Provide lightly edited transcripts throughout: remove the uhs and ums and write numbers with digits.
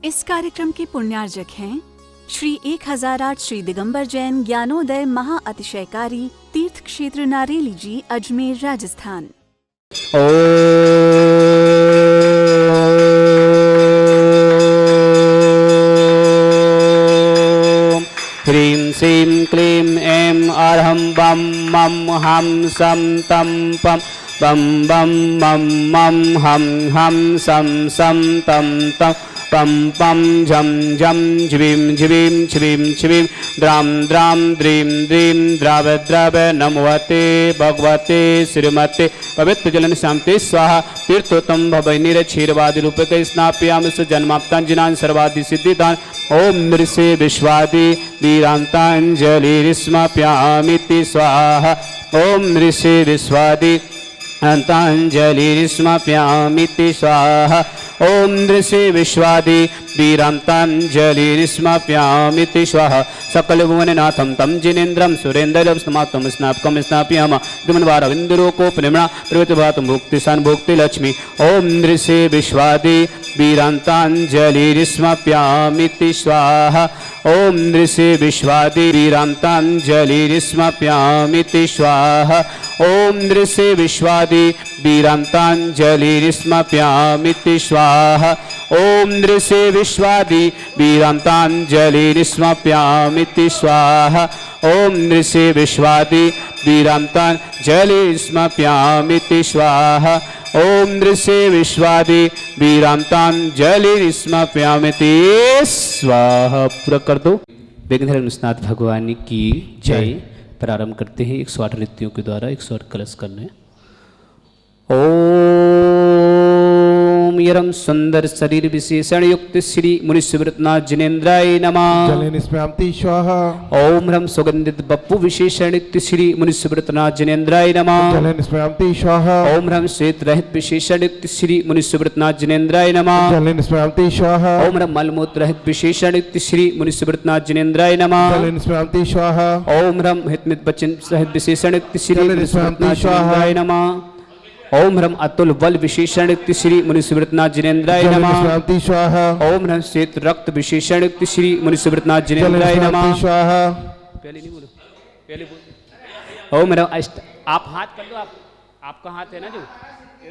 इस कार्यक्रम के पुण्यार्जक हैं श्री 1008 श्री दिगंबर जैन ज्ञानोदय महाअतिशयकारी तीर्थ क्षेत्र नारेली जी, अजमेर, राजस्थान। ह्रीं श्रीं क्लीं ऐं अर्हं बं मं हं सं तं पं बं बं मं मं हं हं सं सं तं तं पं पं झं झं झ्वीं झ्वीं छ्वीं छ्वीं द्रां द्रां द्रीं द्रीं द्राव द्राव नमोते भगवते श्रीमते पवित्र जलन शांति स्वाहा तीर्थोत्तम भवै क्षीरवादि रूपके स्नापयामि स जन्माप्तांजनान् सर्वादि सिद्धिदान ओम नृषे विश्वादि वीरांतांजलिस्मप्यामिति स्वाहा ओम नृषे विश्वादि अंतांजलिस्मप्यामिति स्वाहा ओम नृषे विश्वादि वीरांतांजलिस्मप्यामिति स्वाहा सकल भुवननाथं तं जिनेन्द्रं सुरेन्द्रं स्नातं स्नापकं स्नापयामः गमनवारविन्दुरोको प्रेम्णा प्रवृत्तिभातं भुक्तिशान् भुक्तिलक्ष्मी ओम नृषे विश्वादि वीरांतांजलिस्मप्यामिति स्वाहा ओम नृषे विश्वादि वीरांतांजलिस्मप्यामिति स्वाहा ओम नृषे विश्वादि वीरांतांजलिस्मप्यामिति स्वाहा ओम नृषे विश्वादि वीरांतांजलिस्मप्यामिति स्वाहा ओम नृषे विश्वादि वीरांतांजलिस्मप्यामिति स्वाहा ओम नृषे विश्वादि वीरांतांजलिस्मप्यामिति स्वाहा। पूरा कर दो। विघ्नहरनाथ भगवान की जय। प्रारंभ करते हैं 108 नृत्यों के द्वारा 108 कलश करने। ओम यरम सुंदर शरीर विशेषण युक्त श्री मुनिसुव्रतनाथ जिनेन्द्राय नमः। जलनिष्पाम्ति स्वाहा। ओम ह्रम सुगंधित बप्पु विशेषण युक्त श्री मुनिसुव्रतनाथ जिनेन्द्राय नमः। जलनिष्पाम्ति स्वाहा। ओम ह्रम श्वेत रहित विशेषण युक्त श्री मुनिसुव्रतनाथ जिनेन्द्राय नमः। जलनिष्पाम्ति स्वाहा। ओम ह्रम मलमूत्र रहित विशेषण युक्त श्री मुनिसुव्रतनाथ जिनेन्द्राय नमः। जलनिष्पाम्ति स्वाहा। ओम ह्रम हितमित वचन रहित विशेषण युक्त श्री मुनिसुव्रतनाथ जिनेन्द्राय नमः। ओम ह्रम अतुल बल विशेषण युक्त श्री मुनिसुव्रतनाथ जिनेन्द्राय नमः। जलनिष्पाम्ति स्वाहा। ओम ह्रम श्वेत रक्त विशेषण युक्त श्री मुनिसुव्रतनाथ जिनेन्द्राय नमः। स्वाहा। पहले नहीं बोलो, पहले बोलो। ओम ह्रम आप हाथ कर लो, आपका हाथ है ना जो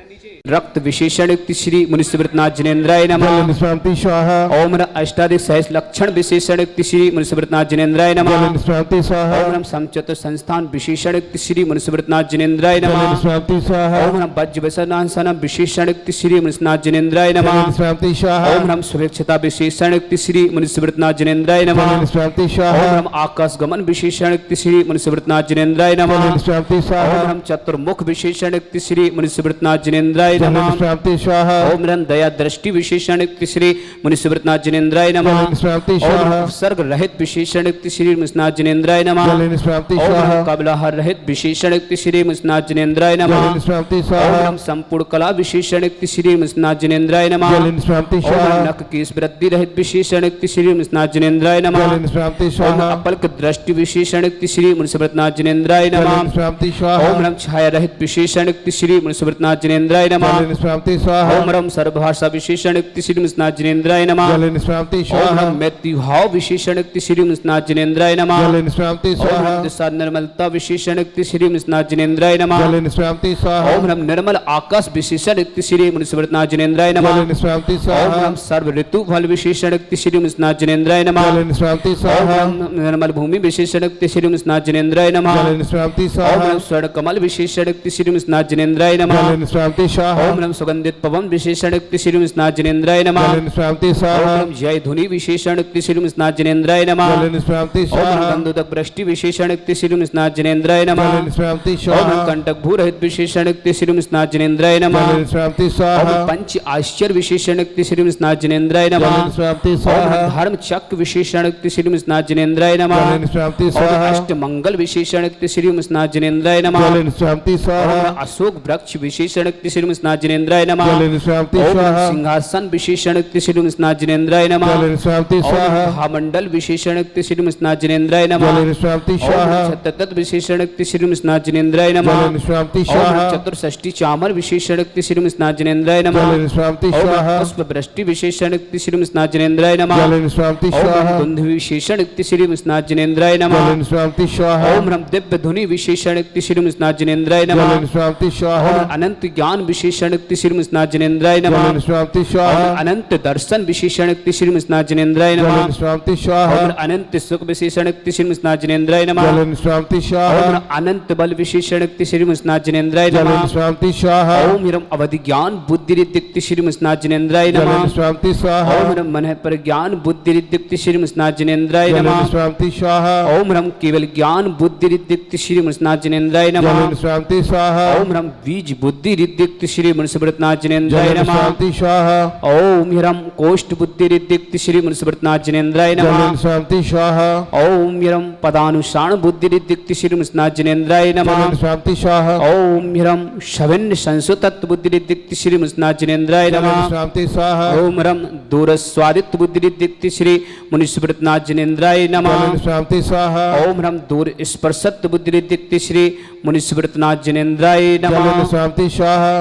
नीचे। रक्त विशेषण युक्त श्री मुनिसुव्रतनाथ जिनेन्द्राय नमः। जलनिष्पाम्ति स्वाहा। ओम ह्रम अष्टाधिक सहस्र लक्षण विशेषण युक्त श्री मुनिसुव्रतनाथ जिनेन्द्राय नमः। जलनिष्पाम्ति स्वाहा। ओम ह्रम समचतुर संस्थान विशेषण युक्त श्री मुनिसुव्रतनाथ जिनेन्द्राय नमः। जलनिष्पाम्ति स्वाहा। ओम ह्रम वज्र वसनासन विशेषण युक्त श्री मुनिसुव्रतनाथ जिनेन्द्राय नमः। जलनिष्पाम्ति स्वाहा। ओम ह्रम सुरक्षता विशेषण युक्त श्री मुनिसुव्रतनाथ जिनेन्द्राय नमः। जलनिष्पाम्ति ओम स्वाहा। ह्रम आकाश गमन विशेषण युक्त श्री मुनिसुव्रतनाथ जिनेन्द्राय नमः। जलनिष्पाम्ति ओम स्वाहा। ह्रम चतुर्मुख विशेषण युक्त श्री मुनिसुव्रतनाथ जिनेन्द्राय नमः। जलनिष्पाम्ति स्वाहा। ओम ह्रम दया दृष्टि विशेषण युक्त श्री मुनिसुव्रतनाथ जिनेन्द्राय नमः। जलनिष्पाम्ति ओम स्वाहा। ह्रम सर्ग रहित विशेषण युक्त श्री मुनिसुव्रतनाथ जिनेन्द्राय नमः। जलनिष्पाम्ति ओम स्वाहा। ह्रम कबलाहार रहित विशेषण युक्त श्री मुनिसुव्रतनाथ जिनेन्द्राय नमः। जलनिष्पाम्ति ओम स्वाहा। ह्रम संपूर्ण कला विशेषण युक्त श्री मुनिसुव्रतनाथ जिनेन्द्राय नमः। जलनिष्पाम्ति ओम स्वाहा। ह्रम नख केश वृद्धि रहित विशेषण युक्त श्री मुनिसुव्रतनाथ जिनेन्द्राय नमः। जलनिष्पाम्ति ओम स्वाहा। अपल्क दृष्टि विशेषण युक्त श्री मुनिसुव्रतनाथ जिनेन्द्राय नमः। जलनिष्पाम्ति स्वाहा। ओम ह्रम छाया रहित विशेषण युक्त श्री मुनिसुव्रतनाथ जिनेन्द्राय नमः। जलनिष्पाम्ति स्वाहा। ओम ह्रम सर्वभाषा विशेषण युक्त श्री मुनिसुव्रतनाथ जिनेन्द्राय नमः। जलनिष्पाम्ति ओम स्वाहा। ह्रम मृत्युभाव विशेषण युक्त श्री मुनिसुव्रतनाथ जिनेन्द्राय नमः। जलनिष्पाम्ति ओम स्वाहा। ह्रम दिशा निर्मलता विशेषण युक्त श्री मुनिसुव्रतनाथ जिनेन्द्राय नमः। जलनिष्पाम्ति स्वाहा। ओम ह्रम निर्मल आकाश विशेषण युक्त श्री मुनिसुव्रतनाथ जिनेन्द्राय नमः। जलनिष्पाम्ति ओम स्वाहा। ह्रम सर्व ऋतु फल विशेषण युक्त श्री मुनिसुव्रतनाथ जिनेन्द्राय नमः। जलनिष्पाम्ति ओम स्वाहा। ह्रम निर्मल भूमि विशेषण युक्त श्री मुनिसुव्रतनाथ जिनेन्द्राय नमः। जलनिष्पाम्ति ओम स्वाहा। ह्रम स्वर्ण कमल विशेषण युक्त श्री मुनिसुव्रतनाथ जिनेन्द्राय नमः। जलनिष्पाम्ति स्वाहा। ओम ह्रम सुगंधित पवन विशेषण युक्त श्री मुनिसुव्रतनाथ जिनेन्द्राय नमः। जलनिष्पाम्ति ओम स्वाहा। ह्रम जय धुनि विशेषण युक्त श्री मुनिसुव्रतनाथ जिनेन्द्राय नमः। जलनिष्पाम्ति ओम ह्रम स्वाहा। गंधोदक वृष्टि विशेषण युक्त श्री मुनिसुव्रतनाथ जिनेन्द्राय नमः। जलनिष्पाम्ति ओम ह्रम स्वाहा। कंटक भू रहित विशेषण युक्त श्री मुनिसुव्रतनाथ जिनेन्द्राय नमः। जलनिष्पाम्ति ओम स्वाहा। ह्रम पंच आश्चर्य विशेषण युक्त श्री मुनिसुव्रतनाथ जिनेन्द्राय नमः। जलनिष्पाम्ति ओम स्वाहा। ह्रम धर्म चक्र विशेषण युक्त श्री मुनिसुव्रतनाथ जिनेन्द्राय नमः। जलनिष्पाम्ति ओम ह्रम स्वाहा। अष्ट मंगल विशेषण युक्त श्री मुनिसुव्रतनाथ जिनेन्द्राय नमः। जलनिष्पाम्ति ओम स्वाहा। ह्रम अशोक वृक्ष विशेषण विशेषणक्ति श्री स्नात जिनेन्द्राय नमः जल निष्क्रांति ओम स्वाहा सिंहासन विशेषणक्ति श्री स्नात जिनेन्द्राय नमः जल निष्क्रांति स्वाहा ओम महामंडल विशेषणक्ति श्री स्नात जिनेन्द्राय नमः जल निष्क्रांति स्वाहा ओम शततत् विशेषणक्ति श्री स्नात जिनेन्द्राय जल नमः निष्क्रांति ओम स्वाहा चतुर्षष्टि चामर विशेषणक्ति श्री स्नात जिनेन्द्राय नमः जल निष्क्रांति ओम स्वाहा पुष्प वृष्टि विशेषणक्ति श्री स्नात जिनेन्द्राय नमः जल निष्क्रांति स्वाहा ओम धुंध विशेषणक्ति श्री स्नात जिनेन्द्राय नमः जल निष्क्रांति स्वाहा ओम रम दिव्य धुनि विशेषणक्ति श्री स्नात जिनेन्द्राय नमः जल निष्क्रांति स्वाहा ओम अनंत ज्ञान विशेषणक्ति श्री स्नात जिनेन्द्राय नमः जल निष्क्रांति स्वाहा ओम अनंत दर्शन विशेषणक्ति श्री स्नात जिनेन्द्राय जल नमः निष्क्रांति स्वाहा ओम अनंत सुख विशेषणक्ति श्री स्नात जिनेन्द्राय नमः जल निष्क्रांति स्वाहा ओम अनंत बल विशेषणक्ति श्री स्नात जिनेन्द्राय जल नमः निष्क्रांति स्वाहा ओम हिरम अवधि ज्ञान बुद्धि रिद्धिक्ति श्री स्नात जिनेन्द्राय जल नमः निष्क्रांति स्वाहा ओम रम मन पर ज्ञान बुद्धि रिद्धिक्ति श्री स्नात जिनेन्द्राय जल नमः निष्क्रांति स्वाहा ओम रम केवल ज्ञान बुद्धि रिद्धिक्ति श्री स्नात जिनेन्द्राय जल नमः निष्क्रांति स्वाहा ओम रम बीज बुद्धि रिद्धिक्ति श्री मुनिसुब्रतनाथ जिनेन्द्राय जल नमः निष्क्रांति स्वाहा ओम हिरम कोष्ठ बुद्धि रिद्धिक्ति श्री मुनिसुब्रतनाथ जिनेन्द्राय जल नमः निष्क्रांति स्वाहा ओम हिरम पदानुसाण बुद्धि रिद्धिक्ति श्री मुनिसुब्रतनाथ जिनेन्द्राय जल नमः निष्क्रांति स्वाहा ओम हिरम शविन्न संसुतत्व बुद्धि रिद्धिक्ति श्री मुनिसुब्रतनाथ जिनेन्द्राय जल नमः निष्क्रांति स्वाहा ओम रम दूरस्वादित्व बुद्धि रिद्धिक्ति श्री मुनिसुब्रतनाथ जिनेन्द्राय जल नमः निष्क्रांति स्वाहा ओम रम दूर स्पर्शत्व बुद्धि रिद्धिक्ति श्री मुनिसुब्रतनाथ जिनेन्द्राय जल नमः निष्क्रांति स्वाहा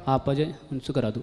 आप अजय उनसे करा दो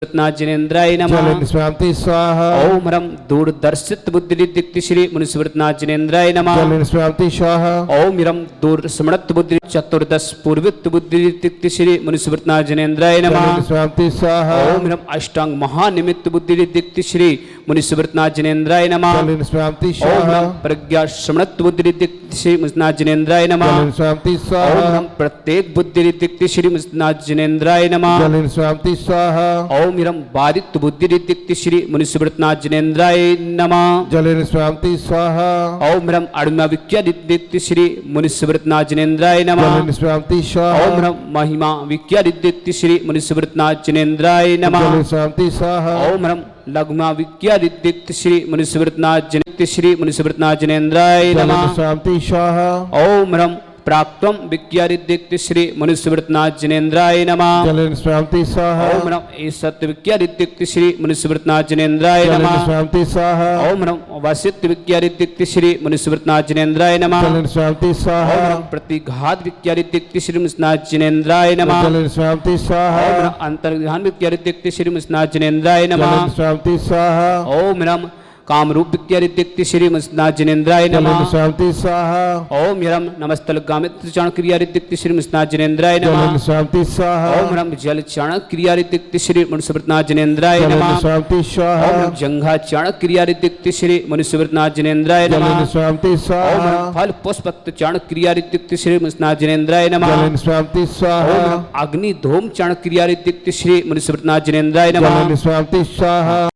मुनिसुब्रतनाथ जिनेन्द्राय जल नमः निष्क्रांति स्वाहा ओम रम दूरदर्शित बुद्धि रिद्धिक्ति श्री मुनिसुब्रतनाथ जिनेन्द्राय नमः जल निष्क्रांति स्वाहा ओम रम दूर स्मृत बुद्धि चतुर्दश पूर्वित बुद्धि रिद्धिक्ति श्री मुनिसुब्रतनाथ जिनेन्द्राय जल नमः निष्क्रांति स्वाहा ओम रम अष्टांग महानिमित्त बुद्धि रिद्धिक्ति श्री मुनिसुब्रतनाथ जिनेन्द्राय नमः जल निष्क्रांति ओम स्वाहा रम प्रज्ञा स्मृत बुद्धि रिद्धिक्ति श्री मुनिसुब्रतनाथ जिनेन्द्राय नमः जल निष्क्रांति ओम स्वाहा रम प्रत्येक बुद्धि रिद्धिक्ति श्री मुनिसुब्रतनाथ जिनेन्द्राय नमः जल निष्क्रांति स्वाहा ओम हिरम बाधित बुद्धि रिद्धिक्ति श्री मुनिसुब्रतनाथ जिनेन्द्राय नमः जल निष्क्रांति स्वाहा ओम हिरम अड़मा विख्या रिद्धिक्ति श्री मुनिसुब्रतनाथ जिनेन्द्राय जल नमः निष्क्रांति ओम स्वाहा हिरम महिमा विख्या रिद्धिक्ति श्री मुनिसुब्रतनाथ जिनेन्द्राय नमः जल निष्क्रांति स्वाहा ओम हिरम लघुमा विख्या रिद्धिक्ति श्री मुनिसुब्रतनाथ जिनेन्द्र श्री मुनिसुब्रतनाथ जिनेन्द्राय जल नमः निष्क्रांति स्वाहा ओम हिरम प्राक्तम विज्ञा रिद्धिक्ति श्री मुनिसुब्रतनाथ जिनेन्द्राय नमः जल निष्क्रांति स्वाहा ओम नम ए सत्य विज्ञा रिद्धिक्ति श्री मुनिसुब्रतनाथ जिनेन्द्राय जल नमः निष्क्रांति स्वाहा ओम नम वासित विज्ञा रिद्धिक्ति श्री मुनिसुब्रतनाथ जिनेन्द्राय नमः जल निष्क्रांति स्वाहा ओम नम प्रतिघात विज्ञा रिद्धिक्ति श्री मुनिसुब्रतनाथ जिनेन्द्राय नमः जल निष्क्रांति स्वाहा ओम नम अंतर्धान विज्ञा रिद्धिक्ति श्री मुनिसुब्रतनाथ जिनेन्द्राय जल नमः निष्क्रांति स्वाहा ओम नम कामरूप विज्ञा रिद्धिक्ति श्री मुनिसुब्रतनाथ जिनेन्द्राय जल नमः निष्क्रांति स्वाहा ओम हिरम नमस्तल गामित्र चाण क्रिया रिद्धिक्ति श्री मुनिसुब्रतनाथ जिनेन्द्राय जल नमः निष्क्रांति स्वाहा ओम रम जल चाण क्रिया रिद्धिक्ति श्री मुनिसुब्रतनाथ जिनेन्द्राय जल नमः निष्क्रांति स्वाहा ओम जंघा चाण क्रिया रिद्धिक्ति श्री मुनिसुब्रतनाथ जिनेन्द्राय जल नमः निष्क्रांति ओम स्वाहा फल पुष्पक्त चाण क्रिया रिद्धिक्ति श्री मुनिसुब्रतनाथ जिनेन्द्राय नमः जल निष्क्रांति स्वाहा ओम अग्नि धूम चाण क्रिया रिद्धिक्ति श्री मुनिसुब्रतनाथ जिनेन्द्राय जल नमः निष्क्रांति स्वाहा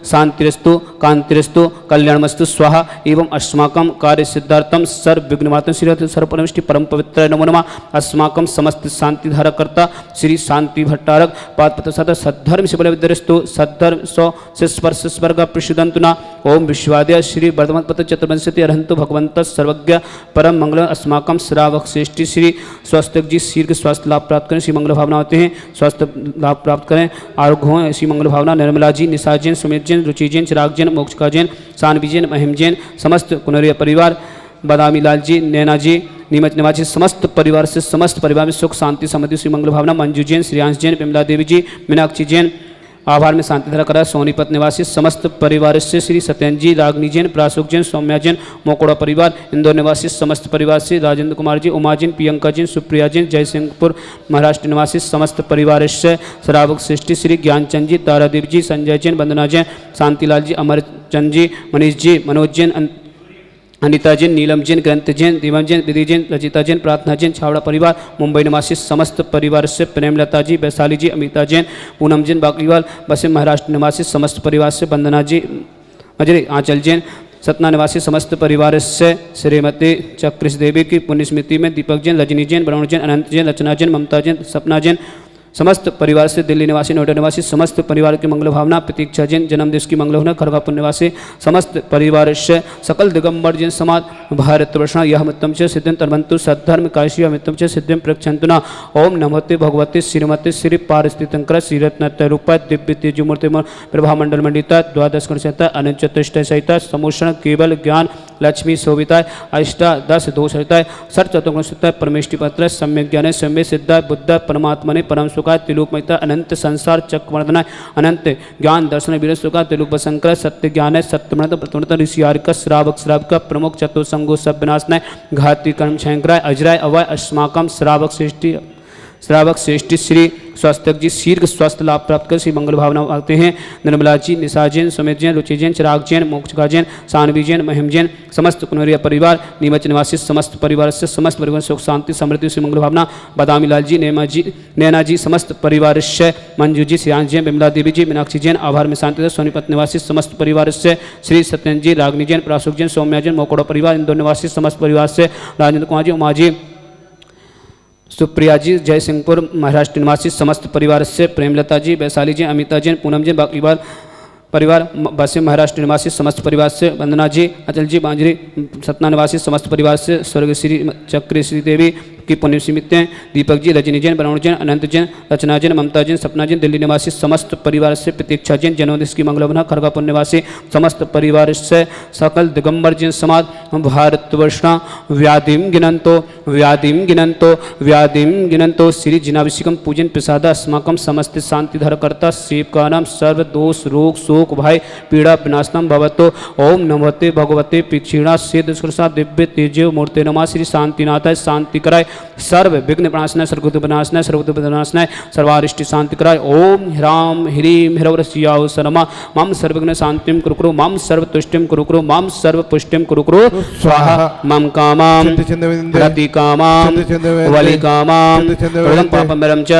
शांतिरस्तु कांतिरस्तु कल्याणमस्तु स्वाहा एवं अस्माकं कार्य सिद्धार्थम सर्व विघ्नवातम श्री सर्वपरमिष्टि परम पवित्र नमो नमः अस्माकं समस्त शांति धारकर्ता श्री शांति भट्टारक पादपत सद सद्धर्म से बलविद्रस्तु सद्धर्म सौ से स्पर्श स्वर्ग प्रसिद्धंतुना ओम विश्वादय श्री वर्धमत चतुर्वंशति अरहंतु भगवंत सर्वज्ञ परम मंगल अस्माकं श्रावक श्रेष्ठी श्री स्वास्थ्य जी शीर्घ स्वास्थ्य लाभ प्राप्त करें श्री मंगल भावना होते हैं स्वास्थ्य लाभ प्राप्त करें आरोग्य हो ऐसी मंगल भावना निर्मला जी निशा जैन सुमित जैन रुचि जैन चिराग जैन मोक्षका जैन सानवी जैन महिम जैन समस्त कुनरिया परिवार बादामी लाल जी नैना जी नीमच निवासी समस्त परिवार से समस्त परिवार में सुख शांति समृद्धि श्री मंगल भावना मंजू जैन श्रेयांश जैन विमला देवी जी मीनाक्षी जैन आभार में शांति धारा करा सोनीपत निवासी समस्त परिवार से श्री सत्यन जी रागनी जैन प्राशोक जैन सौम्या जैन मोकोड़ा परिवार इंदौर निवासी समस्त परिवार से राजेंद्र कुमार जी उमा जैन प्रियंका जैन सुप्रिया जैन जयसिंहपुर महाराष्ट्र निवासी समस्त परिवार से श्रावक सृष्टि श्री ज्ञानचंद जी तारादेव जी संजय जैन वंदना जैन शांतिलाल जी अमरचंद जी मनीष जी मनोज जैन अनिता जैन नीलम जैन ग्रंथ जैन दीवन जैन विधि जैन रचिता जैन प्रार्थना जैन छावड़ा परिवार मुंबई निवासी समस्त परिवार से प्रेमलता जी वैशाली जी अमिता जैन पूनम जैन बागलीवाल बसे महाराष्ट्र निवासी समस्त परिवार से वंदना जी मजरी आंचल जैन सतना निवासी समस्त परिवार से श्रीमती चक्रिश देवी की पुण्य स्मृति में दीपक जैन रजनी जैन वरुण जैन अनंत जैन रचना जैन ममता जैन सपना जैन समस्त परिवार से दिल्ली निवासी नोएडा निवासी समस्त परिवार की मंगल भावना प्रतीक्षा जैन जन्म दिवस की मंगल भावना खरगापुर निवासी समस्त परिवार से सकल दिगंबर जैन समाज भारत वर्षा यह मित्तम च सिद्धिं तर्वन्तु सद्धर्म काशी मित्तम च सिद्धिं प्रक्षन्तुना ओम नमोते भगवते श्रीमते श्री पारस्थितंकर श्रीरत्न रूप दिव्य तेजमूर्ति प्रभा मंडल मंडिता द्वादश सहिता अनंत चतुष्ट सहिता समोषण केवल ज्ञान लक्ष्मी शोभिता अष्टादश दोष सहिता सर चतुर्गुण सहिता परमेष्टि पत्र सम्यक ज्ञान सम्य सिद्धा बुद्ध परमात्मा ने परम सुखा तिलोकमयता अनंत संसार चक्रवर्धन अनंत ज्ञान दर्शन वीर सुखा तिलोक शंकर सत्य ज्ञान सत्यमृत प्रतुणत ऋषियारिक श्रावक श्राविक प्रमुख चतुर्संगो सब विनाशनाय घाती कर्म शंकराय अजराय अवय अस्माकम श्रावक श्रेष्ठी श्री स्वास्थ्यक जी शीर्घ स्वास्थ्य लाभ प्राप्त कर श्री मंगल भावना आते हैं। निर्मला जी निशा जैन सुमित जैन रुचि जैन चिराग जैन मोक्षका जैन सानवी जैन महिम जैन समस्त कुनरिया परिवार नीमच निवासी समस्त परिवार से समस्त परिवार सुख शांति समृद्धि श्री मंगल भावना बादामी लाल जी नैना जी समस्त परिवार से मंजू जी सियान जैन बिमला देवी जी मीनाक्षी जैन आभार में शांति सोनीपत निवासी समस्त परिवार से श्री सत्यन जी रागनी जैन प्रासुक जैन सौम्या जैन मोकोड़ा परिवार इंदौर निवासी समस्त परिवार से राजेंद्र कुमार जी उमा जी सुप्रिया जी जयसिंहपुर महाराष्ट्र निवासी समस्त परिवार से प्रेमलता जी वैशाली जी अमिता जैन पूनम जी बाकी परिवार बसे महाराष्ट्र निवासी समस्त परिवार से वंदना जी अचल जी बांजरी सतना निवासी समस्त परिवार से स्वर्ग श्री चक्र श्री देवी की पुण्यस्मृति दीपक जी रजनी जैन वरुण जैन अनंत जैन रचना जैन ममता जैन सपना जैन दिल्ली निवासी समस्त परिवार से प्रतीक्षा जैन जन्मदिवस की मंगलवना खरगापुर निवासी समस्त परिवार से सकल दिगंबर जैन समाज भारतवर्षा व्याधिम गिनंतो श्री जिनाभिषेकम पूजन प्रसाद अस्माकम समस्त शांति धरकर्ता शिव का नाम सर्व दोष रोग शोक भय पीड़ा विनाशनम भवतो ओम नमोते भगवते पिक्षिणा सिद्ध दिव्य तेजो मूर्ते नमः श्री शांतिनाथाय शांति कराय सर्व विघ्न विनाशनाय सर्वदुख विनाशनाय सर्वारिष्टि शांति कराय ओम ह्राम ह्रीम ह्रवरस्याव सरमा मम सर्वविघ्न शांतिम कुरु मम सर्व तुष्टिम कुरु मम सर्व पुष्टिम कुरु स्वाहा मम कामाम रति कामाम वलि कामाम कृतं पापमरं च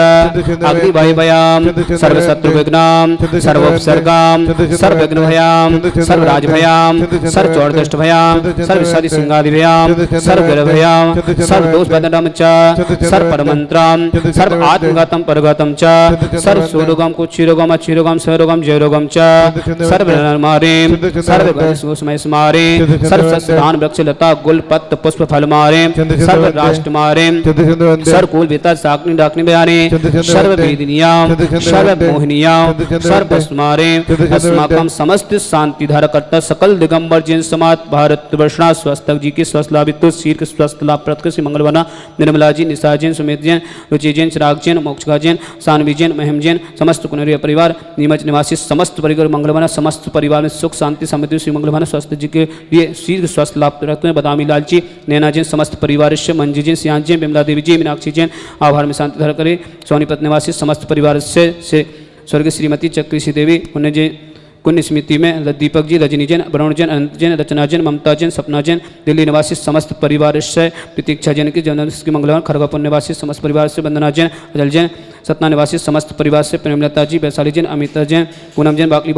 अग्नि भयभयाम सर्व शत्रु विघ्नाम सर्व उपसर्गाम सर्व विघ्न भयाम सर्व राज भयाम सर्व चौड़दष्ट भयाम सर्व सरि सिंहादि भयाम सर्व ग्रह भयाम सर्व दोष बदनम च सर्व परमंत्रम सर्व आत्मगतम परगतम च सर्व सुरोगम कुक्षिरोगम अक्षिरोगम स्वरोगम जयरोगम च सर्व नरमारेम सर्व सुमय स्मारे सर्व सस्तान वृक्ष लता गुल पत्र पुष्प फल मारे सर्व राष्ट्र मारे सर्व कुल वेता साकनी डाकनी बयाने सर्व वेदिनियाम सर्व मोहिनियाम सर्व स्मारे अस्माकम समस्त शांति धारा करता सकल दिगंबर जैन समाज भारत वर्षा स्वस्तक जी के स्वस्थ लाभित शीर्ष स्वस्थ लाभ प्राप्त श्री मंगलवाना निर्मला जी निशा जैन सुमित जैन रुचि जैन चिराग जैन मोक्षका जैन सानवी जैन महिम जैन समस्त कुनरिया परिवार नीमच निवासी समस्त परिवार मंगलवाना समस्त परिवार में सुख शांति समृद्धि श्री मंगलवाना स्वास्थ्य जी के लिए शीर्ष स्वस्थ लाभ रखते हैं। बदामी लाल जी नैना जैन समस्त परिवार से मंजू जैन सियान जैन बिमला देवी जी मीनाक्षी जैन आभार में शांति धर करे सोनीपत निवासी समस्त परिवार से स्वर्ग श्रीमती चक्री श्री देवी पुण्य जैन पुण्य स्मृति में दीपक जी रजनी जैन वरुण जैन अनंत जैन रचना जैन ममता जैन सपना जैन दिल्ली निवासी समस्त परिवार से प्रतीक्षा जैन की जन्मदिवस की मंगलवार खरगापुर निवासी समस्त परिवार से वंदना जैन अजल जैन सतना निवासी समस्त परिवार से प्रेमलता जी वैशाली जैन अमिता जैन पूनम जैन बाकली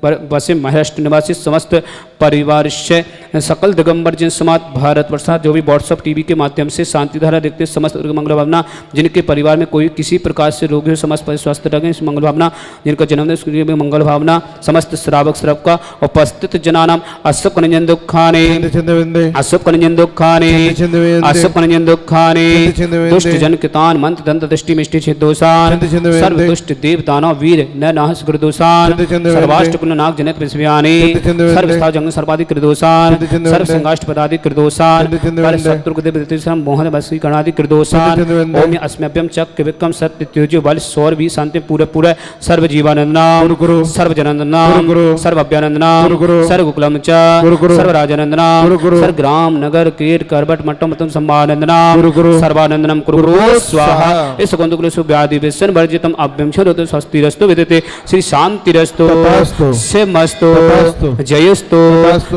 बसे महाराष्ट्र निवासी समस्त परिवार से सकल दिगंबर जैन समाज भारत वर्षा जो भी व्हाट्सअप टीवी के माध्यम से शांति धारा देखते समस्त मंगल भावना जिनके परिवार में कोई किसी प्रकार से रोगी हो समस्त स्वस्थ रखें इस मंगल भावना जिनका जन्मदिन में मंगल भावना समस्त श्रावक श्रव का उपस्थित जनानाम अशुभ कनजन दुखाने दुष्ट जन कृतान मंत्र दंत दृष्टि मिष्टि छिदोषान सर्व दुष्ट देव दानव वीर न नाहस गुरुदोषान सर्वाष्ट नाग जनक पृथ्व्यानि सर्वस्था जंग सर्वाधिक कृदोषान सर्व संगाष्ट पदाधिक कृदोषान पर शत्रु के देवतेषां मोहन वसी गणाधिक कृदोषान ओम अस्म्यभ्यम चक्र विक्रम सत्य तेजो बल सौर भी शांति पूरे सर्व जीवानंदनाम सर्व जनानंदनाम सर्व अभ्यानंदनाम सर्व गुकुलम च सर्व राजानंदनाम सर्व ग्राम नगर कीर करबट मट्टम मतम सम्मानंदनाम सर्वानंदनम कुरु स्वाहा इस कुंदकुल सुव्याधि विसन वर्जितम अभ्यम छरोत स्वस्तिरस्तु विदते श्री शांतिरस्तु मस्तु जयस्तु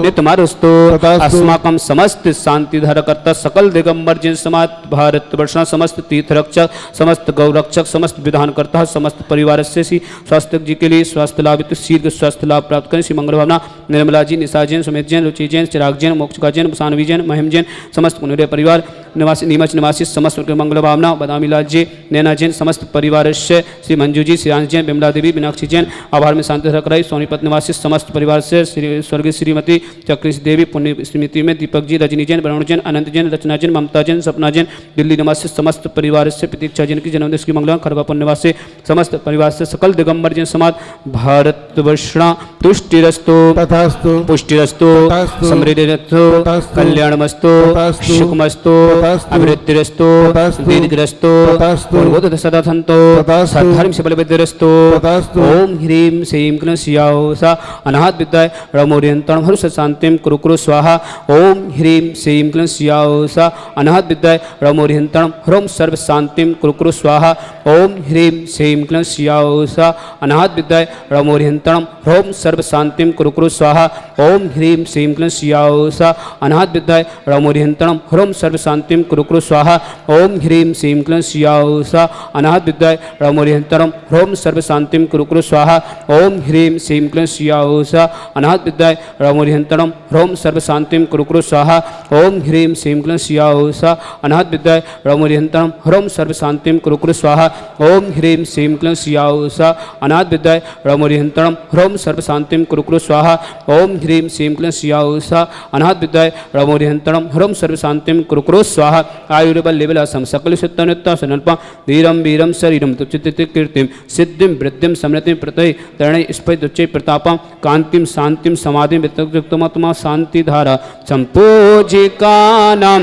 नितमरुस्तु अस्माकं समस्त शांति धरकर्ता सकल दिगंबर जैन समाज भारत वर्षा समस्त तीर्थ रक्षक समस्त गौ रक्षक समस्त विधानकर्ता समस्त परिवार से श्री स्वास्थ्य जी के लिए स्वास्थ्य लाभ शीर्घ स्वास्थ्य लाभ प्राप्त करें श्री मंगल भावना निर्मला जी निशा जैन सुमित जैन रुचि जैन चिराग जैन मोक्षका जैन सानवी जैन महिम जैन समस्त पुनरिया परिवार निवासी नीमच निवासी समस्त मंगल भावना बदामी लाल जी, नैना जैन समस्त परिवार से, श्री मंजू जी, श्री जैन, बिमला देवी, मीनाक्षी जैन, आभार में शांति रखराई, सोनीपत निवासी समस्त परिवार से, स्वर्गीय श्रीमती चक्री देवी, पुण्य स्मृति में दीपक जी, रजनी जैन, वरुण जैन, अनंत जैन, रचना जैन, ममता जैन, सपना जैन, दिल्ली निवासी समस्त परिवार से, प्रतीक्षा जैन की जन्मदिन की मंगला, खरगापुर निवासी समस्त परिवार से, सकल दिगंबर जैन समाज, भारतवर्षणा तुष्टिरस्तु तथास्तु पुष्टिरस्तु तथास्तु समृद्धिरस्तु तथास्तु कल्याणमस्तु तथास्तु सुखमस्तु तथास्तु अभिवृद्धिरस्तु तथास्तु दीर्घरस्तु तथास्तु पूर्वोदय सदा सन्तो तथास्तु सद्धर्म से बलविद्यरस्तु तथास्तु ओम ह्रीं श्रीं क्लीं स्याओसा अनाहत विद्याय रमोरियंतम हर्ष शांतिम कुरु कुरु स्वाहा ओम ह्रीं श्रीं क्लीं स्याओसा अनाहत विद्याय रमोरियंतम ह्रोम सर्व शांतिम कुरु कुरु स्वाहा ओम ह्रीं श्रीं क्लीं स्याओसा अनाहत विद्याय रमोरियंतम ह्रोम सर्व शांतिम कुरु कुरु स्वाहा ओम ह्रीं श्रीं क्लीं स्याओसा अनाहत विद्याय रमोरियंतम ह्रोम सर्व शांतिम कुरु कुरु स्वाहा ओम ह्रीं श्रीं क्लीं स्याओसा अनाहत विद्याय रमोरियंतम ह्रोम सर्व शांतिम कुरु कुरु स्वाहा ओम ह्रीं श्रीं क्लीं स्याओसा अनाहत विद्याय रमोरियंतम ह्रोम सर्व शांतिम कुरु कुरु स्वाहा ओम ह्रीं श्रीं क्लीं स्याओसा अनाहत विद्याय रमोरियंतम ह्रोम सर्व शांतिम कुरु कुरु स्वाहा ओम ह्रीं श्रीं क्लीं स्याओसा अनाहत विद्याय रमोरियंतम ह्रोम सर्व शांतिम कुरु कुरु स्वाहा ओम ह्रीं श्रीं क्लीं स्याओसा अनाहत विद्याय रमोरियंतम ह्रोम सर्व शांतिम कुरु कुरु स्वाहा आयुर्बल लेवलासम सकल सुत्तनुत्ता सनल्पा धीरम वीरम शरीरम तुच्यते कीर्तिम सिद्धिम वृद्धिम समृद्धिम प्रतय तरणय स्फुटोच्चै प्रतापम कांतिम शांतिम समाधिम वितक्तमात्मा शांति धारा संपूजिकानां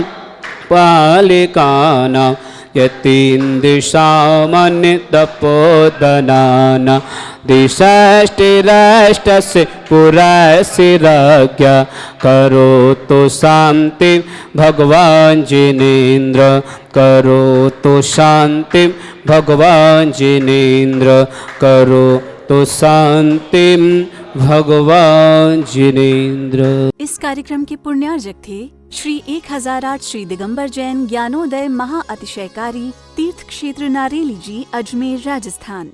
पालिकानां यतीन्द्रिशामनितपोदनाना दिशष्टिराष्टस्य पुरस्सिरज्ञा करोतु शांति भगवान जिनेन्द्र करोतु शांति भगवान जिनेन्द्र करोतु शांति भगवान जिनेन्द्र। इस कार्यक्रम के पुण्यार्जक थे श्री 1008 श्री दिगंबर जैन ज्ञानोदय महाअतिशयकारी तीर्थ क्षेत्र नारेली जी, अजमेर, राजस्थान।